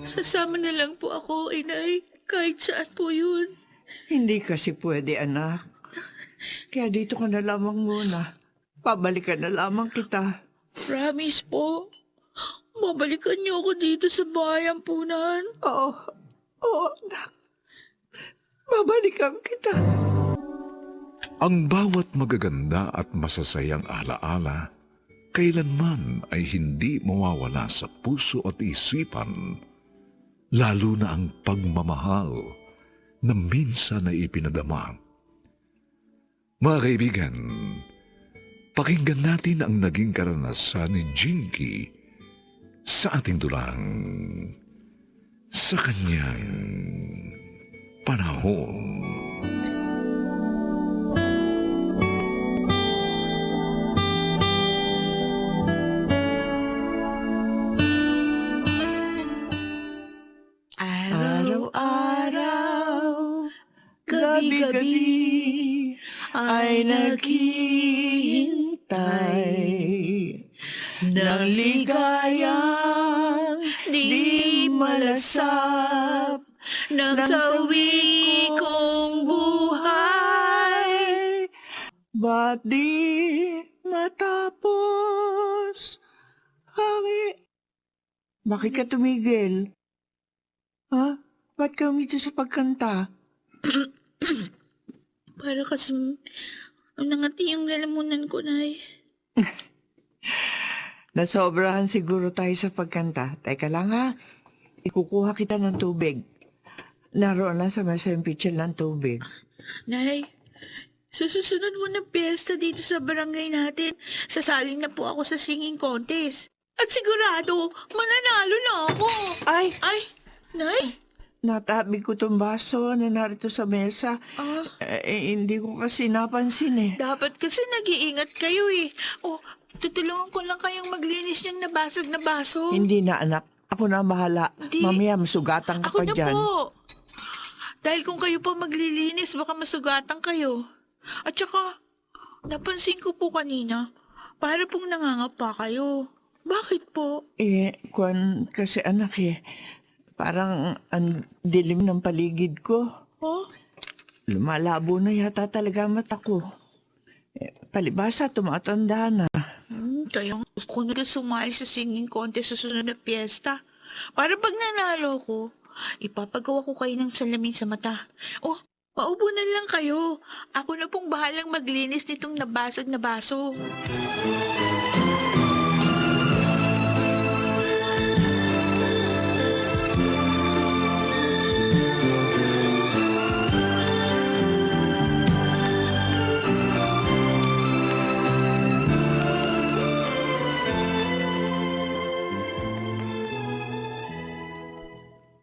Sasama na lang po ako, inay. Kahit saan po yun. Hindi kasi pwede, anak. Kaya dito ka na lamang muna. Pabalikan na lamang kita. Promise po. Mabalikan niyo ako dito sa bahay ampunan. Oo, oo, anak. Babalikan kita. Ang bawat magaganda at masasayang alaala, kailanman ay hindi mawawala sa puso at isipan, lalo na ang pagmamahal na minsan ay ipinadama. Mga kaibigan, pakinggan natin ang naging karanasan ni Jinky sa ating dulang sa kanyang panahon. Araw-araw, gabi-gabi, Gabi-gabi ay naghihintay ng ligayang di malasap ng sawi kong buhay. Ba't di matapos? Bakit ka tumigil? Ha? Ba't ka umito sa pagkanta? Para kasing nangati yung lalamunan ko, Nay. Nasobrahan siguro tayo sa pagkanta. Teka lang ha, ikukuha kita ng tubig. Naroon lang sa mesa yung pitcher ng tubig. Nay, sa susunod mo ng piyesta dito sa barangay natin, sasaling na po ako sa singing contest. At sigurado, mananalo na ako. Ay! Ay, Nay? Natabi ko tong baso na narito sa mesa. Hindi ko kasi napansin eh. Dapat kasi nag-iingat kayo eh. O, tutulungan ko lang kayong maglinis ng nabasag na baso. Hindi na anak. Ako na ang bahala. Hindi. Mamaya masugatan ka Ako pa na dyan. po. Dahil kung kayo pa maglilinis, baka masugatan kayo. At saka, napansin ko po kanina, para pong nangangapa kayo. Bakit po? Kwan kasi anak eh. Parang ang dilim ng paligid ko. Oh? Lumalabo na yata talaga ang mata ko. Palibasa, tumatanda na. Kaya nga, gusto ko na sumali sa singing contest sa susunod na piyesta. Para pag nanalo ko, ipapagawa ko kayo ng salamin sa mata. Oh, maupo na lang kayo. Ako na pong bahalang maglinis nitong nabasag na baso.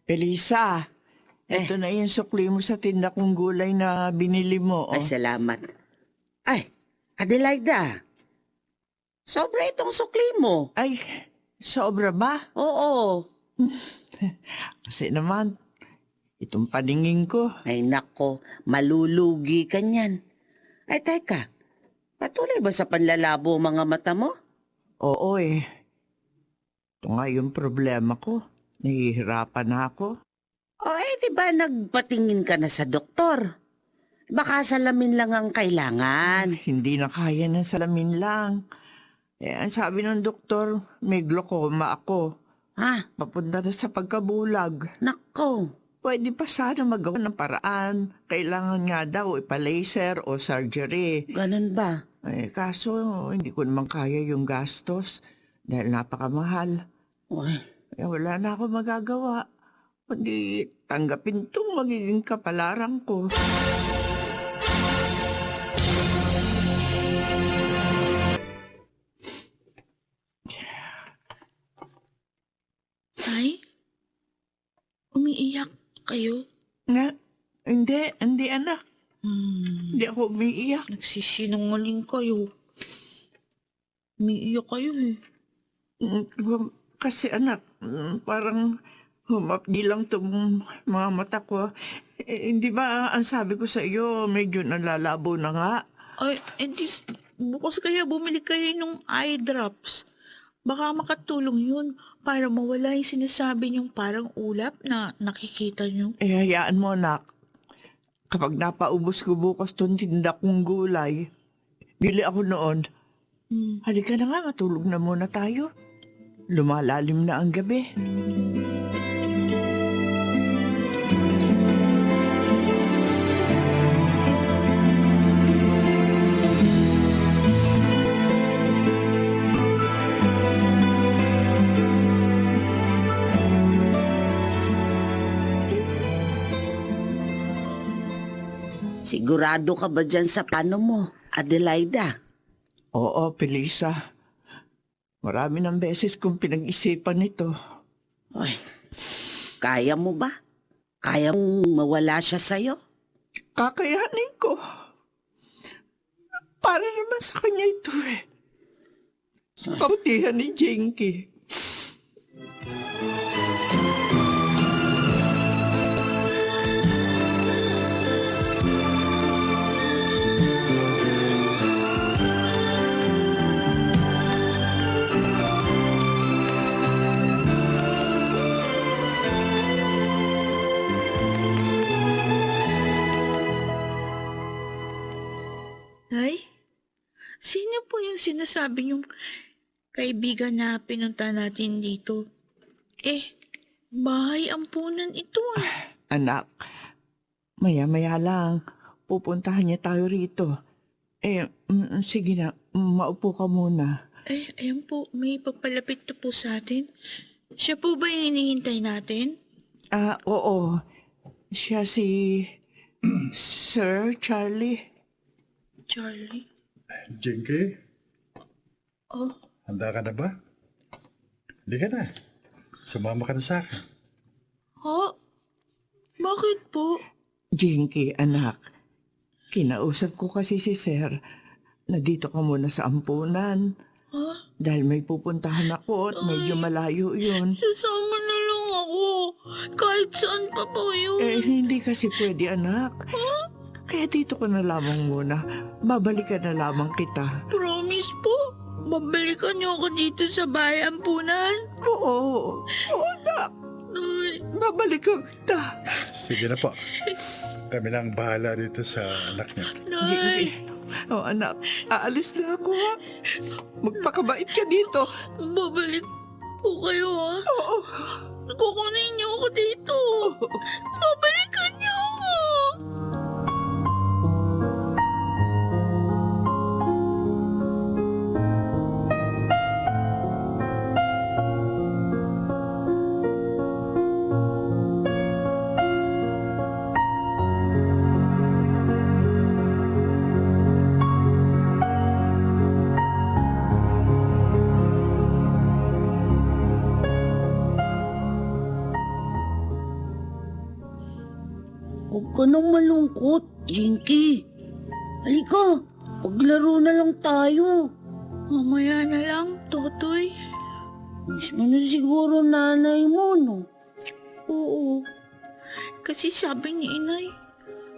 Elisa, ito na yung sukli mo sa tinda kong gulay na binili mo. Ay, Oh. salamat. Ay, Adelaida. Sobra itong sukli mo. Ay, sobra ba? Oo. Kasi naman, itong paningin ko. Ay, nako. Malulugi ka niyan. Ay, teka. Patuloy ba sa panlalabo ang mga mata mo? Oo eh. Ito nga yung problema ko. Nahihirapan na ako. O di ba nagpatingin ka na sa doktor? Baka salamin lang ang kailangan. Hindi na kaya ng salamin lang. Ang sabi ng doktor, may glaucoma ako. Ha? Papunta na sa pagkabulag. Nako. Pwede pa sana magawa ng paraan. Kailangan nga daw ipa-laser o surgery. Ganun ba? Kaso hindi ko naman kaya yung gastos dahil napakamahal. Uy, Wala na ako magagawa. Kundi tanggapin itong magiging kapalaran ko. Ay, umiiyak kayo? Hindi anak. Hindi ako umiiyak. Nagsisinungaling kayo. Umiiyak kayo eh. Kasi anak, parang humapdi lang itong mga mata ko. Hindi ba ang sabi ko sa iyo, medyo nalalabo na nga? Ay, hindi. Bukas kaya bumili kayo ng eye drops. Baka makatulong yun para mawala yung sinasabi niyong parang ulap na nakikita niyo. Hayaan mo, anak. Kapag napaubos ko bukas tong tinda kong gulay, bili ako noon. Halika na nga, matulog na muna tayo. Lumalalim na ang gabi. Sigurado ka ba dyan sa plano mo, Adelaida? Oo, Pelisa. Marami ng beses kong pinag-isipan ito. Ay, kaya mo ba? Kaya mong mawala siya sa'yo? Kakayanin ko. Para naman sa kanya ito eh. Sa kabutihan ni Jinky. Ay, sino po yung sinasabi niyong kaibigan na pinunta natin dito? Bahay ampunan ito ah. Anak, maya-maya lang. Pupuntahan niya tayo rito. Sige na, maupo ka muna. Ayan po, may papalapit na po sa atin. Siya po ba yung hinihintay natin? Oo. Siya si Sir Charlie. Charlie? Jinky, Oh, handa ka na ba? Hindi ka na. Sumama ka na sa akin. ha? Bakit po? Jinky, anak. Kinausap ko kasi si Sir na dito ka muna sa ampunan. Ha? Dahil may pupuntahan ako at medyo malayo yun. Sasama na lang ako. Kahit saan pa po yun. Hindi kasi pwede, anak. Kaya dito ko na lamang muna. Babalikan na lamang kita. Promise po. Babalikan niyo ako dito sa bahay ampunan. Oo, anak. Ay, Babalikan kita. Sige na po. Kami lang bahala dito sa anak niya. Nay, Anak, aalis na ako ha. Magpakabait ka dito. babalik po kayo ha. Oo. Kukunin niyo ako dito. Babalikan niyo ako. Huwag ka nang malungkot, Jinky. Halika, paglaro na lang tayo. Mamaya na lang, Totoy. Miss mo na siguro nanay mo, no? Oo. Kasi sabi ni inay,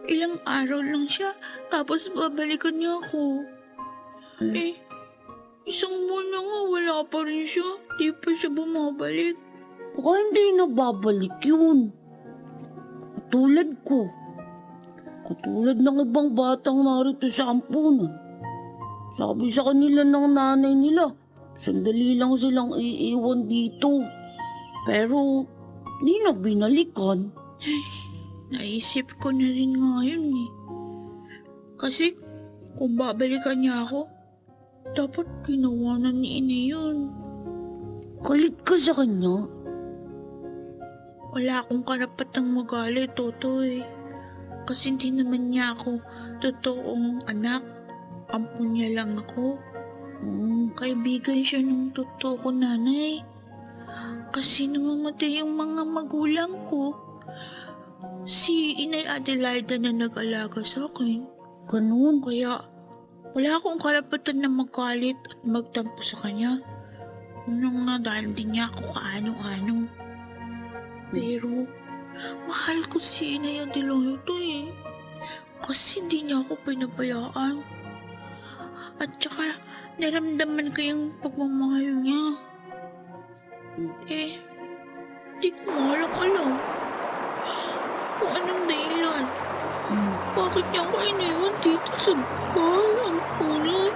ilang araw lang siya, tapos babalikan niya ako. Isang buwan na nga, wala pa rin siya. Di pa siya bumabalik. Baka hindi na babalik yun. Katulad ko. Katulad ng ibang batang narito sa ampunan. Sabi sa kanila ng nanay nila, sandali lang silang iiwan dito. Pero, di na binalikan. Naisip ko na rin ngayon eh. Kasi kung babalikan niya ako, dapat ginawa na ni ina yun. Galit ka sa kanya? Wala akong karapatang magalit, Totoy. Kasi hindi naman niya ako totoong anak. Ampun niya lang ako. Kaibigan siya ng totoo ko, nanay. Kasi namamatay yung mga magulang ko. Si Inay Adelaida na nag-alaga sa akin. Ganun. Kaya wala akong karapatan na magalit at magtampo sa kanya. Unang nga dahil din niya ako kaano-ano. Pero mahal ko si Inay Adelaida eh. Kasi hindi niya ako pinabayaan. At saka naramdaman ko yung pagmamahal niya. Eh, di ko nga lang alam kung anong dahilan. Bakit niya ako iniwan dito sa bahay ang punay?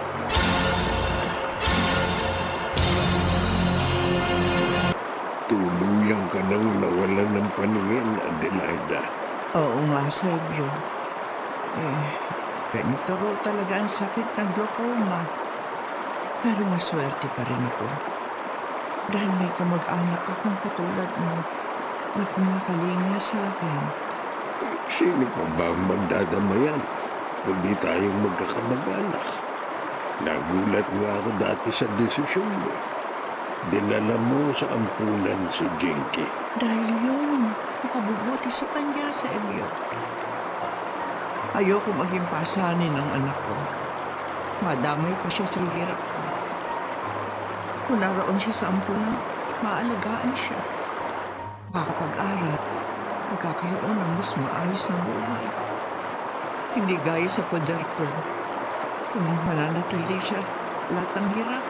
Tuluyan ka nang nawalan ng paningin, Adelaida. Oo nga, Sergio. Ganito raw talaga ang sakit ng glaucoma. Pero maswerte pa rin ako. Dahil may kamag-anak akong katulad mo na kumakalinga sa akin. Sino pa ba ang magdadamayan? Kundi tayong magkakamag-anak. Nagulat nga ako dati sa desisyon mo. Dinala mo sa ampunan si Jinky. Dahil yun, makabubuti sa kanya, Sergio. Ayoko maging pasanin ng anak ko. Madamay pa siya sa hirap ko. Kung naroon siya sa ampunan, maalagaan siya. Makakapag-aral, magkakaroon ng mas maayos na buhay. Hindi gaya sa poder ko. Kung mananatili siya, lahat ng hirap,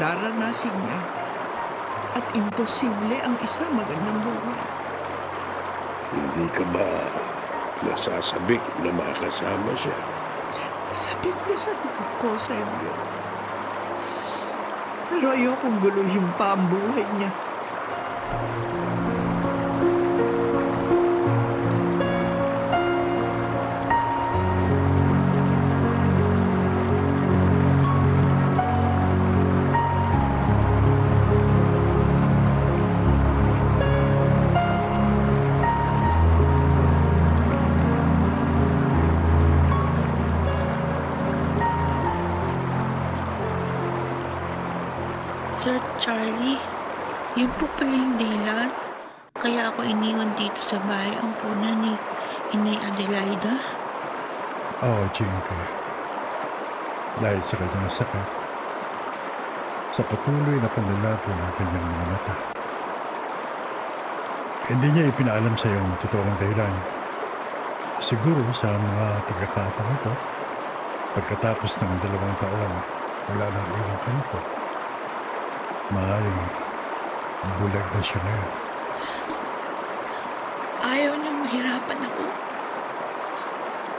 daranasin niya. At imposible ang isa magandang buhay. Hindi ka ba nasasabik na makasama siya? Sabit na sabit ako, Sergio. Pero ayokong guluhin pa ang buhay niya. Sir Charlie, yun po pala yung dahilan. Kaya ako iniwan dito sa bahay ang puna ni Inay Adelaida. Oo, Jinky. Dahil sa kanyang sakit, sa patuloy na panlalago ng kanyang mga mata. Hindi niya ipinaalam sa iyo ang totoong dahilan. Siguro sa mga pagkakataon ito, pagkatapos ng 2 taon, wala nang iwan ka nito. Maaaring bulag na siya ngayon. Ayaw niyang mahirapan ako.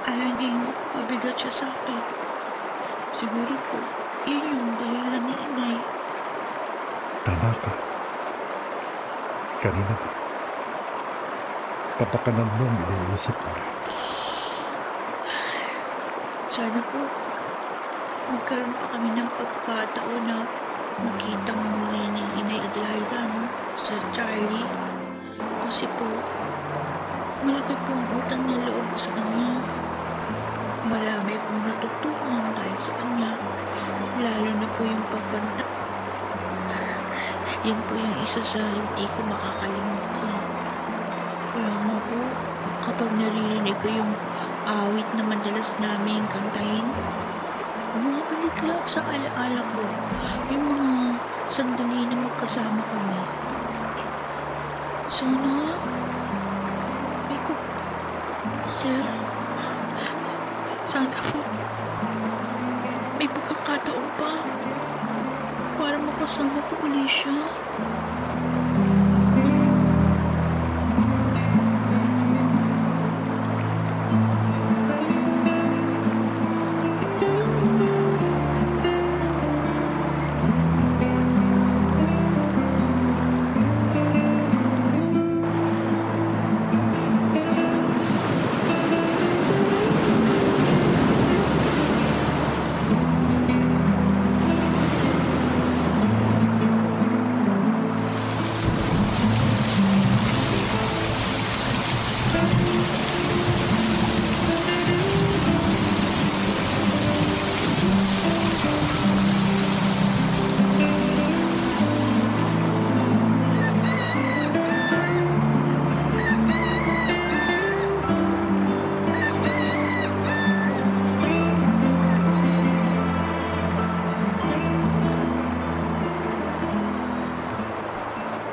Ayaw niyang mabigat siya sa akin. Siguro po, yun yung dahilan ni Inay. Tama ka. Kanina ba? Kapakanan mo ang iniisip mo. Sana po, magkaroon pa kami ng pagkakataon na makita muli ni Inay Adelaida, no? Sir Charlie. Kasi po, malaki po ang utang na loob ko sa kanya. Marami akong natutunan dahil sa kanya. Lalo na po yung pagkanta. Yan po yung isa sa hindi ko makakalimutan. Kaya nga po, kapag naririnig ko yung awit na madalas namin kantahin, bumabalik lang sa alaala ko yung mga sandali na magkasama kami. Sana, Sir, sana po, may pagkakataon pa para makasama ko ulit siya.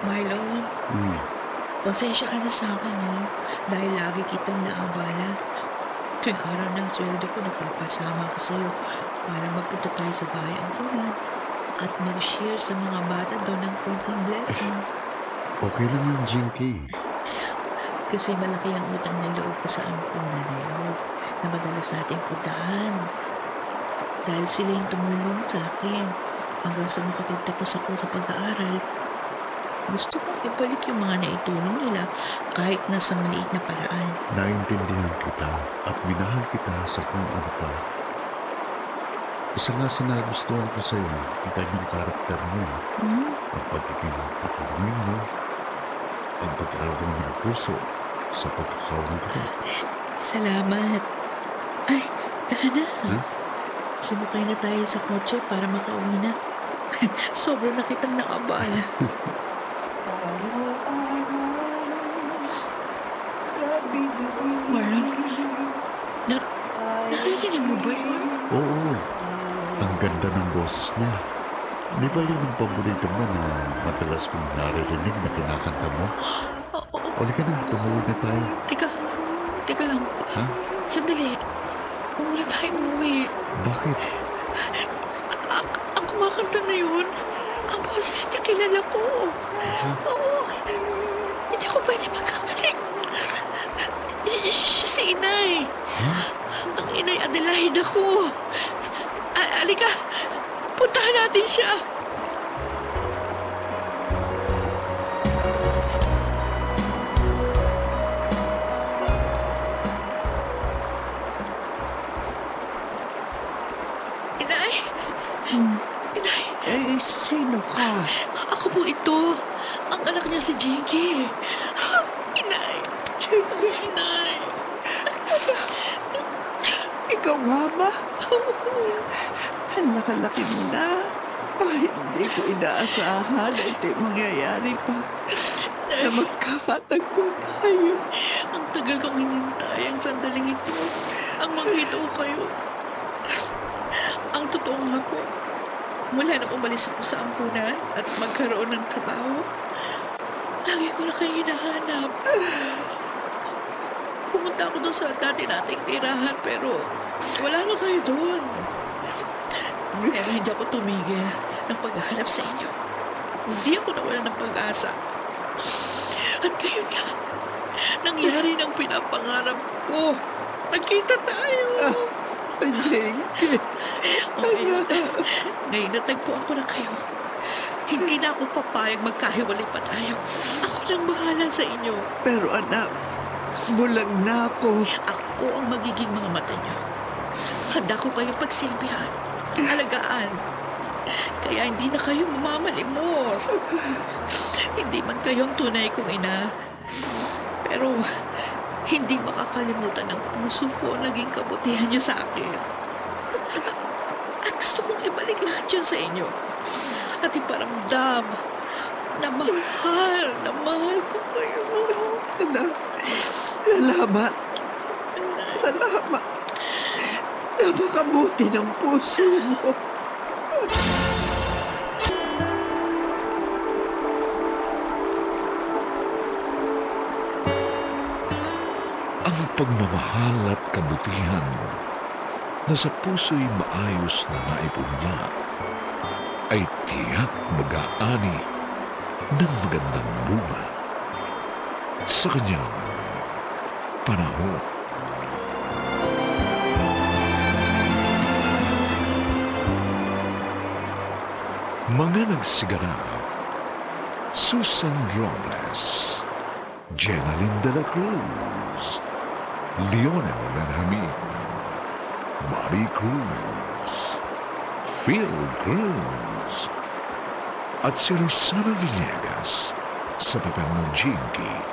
Marlon, pasensya ka na sa akin, ha? Dahil lagi kitang naabala. Tuwing araw ng sweldo ko, napapasama ko sa'yo para magpunta tayo sa bahay ang tulad. at mag-share sa mga bata daw ng konting blessing. Okay lang yun, Jinky. Kasi malaki ang utang na loob ko sa ampunan na yun na madalas nating puntahan. Dahil sila yung tumulong sa akin hanggang sa makapagtapos ako sa pag-aaral. Gusto kong ibalik yung mga naitulong nila kahit na sa maliit na paraan. Naintindihan kita at minahal kita sa kung ano pa. Isa nga sa nagustuhan ko sa'yo, ang kanyang karakter mo, Hmm? ang pagiging patulungin mo, ang pag-aaral ng puso sa pagkakawang ko. Salamat. Ay, tara na. Hmm? Sumakay na tayo sa kotse para makauwi na. Sobrang na kitang nakabala. Marlon, narinig mo ba yun? Oo, ang ganda ng boses niya. Di ba yun ang paborito mo na madalas kong naririnig na kinakanta mo? Oo. Uli ka na, tumuloy na tayo. Teka lang. Ha? Sandali. Huwag na tayong umuwi. Bakit? Ang kumakanta na yun, ang boses niya kilala ko. Oo. Hindi ko pwede magkamali. Siya si Inay. Ha? Ang Inay Adelaide ako. Alika, puntahan natin siya. Inay! Inay! Eh, sino ka? Ako po ito. Ang anak niya si Jinky. Inay! Inay! Ikaw nga ba? Ang nakalaki mo na. Ay, hindi ko inaasahan na ito'y mangyayari pa. Na magkakatagpo tayo. Ang tagal kong hinintay ang sandaling ito. Ang magkita ko kayo. Ang totoo nga po, mula nang umalis ako sa ampunan at magkaroon ng trabaho, lagi ko na kayo hinahanap. Pumunta ako doon sa dati nating tirahan pero wala na kayo doon. Pero hindi ako tumigil ng paghahanap sa inyo. Hindi ako nawala ng pag-asa. At kayo nga, nangyari ng pinapangarap ko. Nagkita tayo. Jinky. Ngayon natagpuan ko na kayo. Hindi na ako papayag magkahiwalay pa tayo. Ako nang bahala sa inyo. Pero anak, bulag na ako. Ako ang magiging mga mata niyo. Handa ko kayong pagsilbihan, alagaan. Kaya hindi na kayo mamamalimos. Hindi man kayong tunay kong ina. Pero hindi makakalimutan ng puso ko ang naging kabutihan niyo sa akin. At gusto kong ibalik lahat yun sa inyo. At iparamdam na mahal ko kayo. Anak, salamat. Salamat. Napakabuti ng puso mo. Ang pagmamahal at kabutihan na sa puso'y maayos na naipunla ay tiyak mag-aani ng magandang bunga sa kanyang panahon. Mga nagsigara, Susan Robles, Jenaline de la Cruz, Lionel Benjamin, Bobby Cruz, Phil Cruz, at si Rosana Villegas sa papel ng Jinky.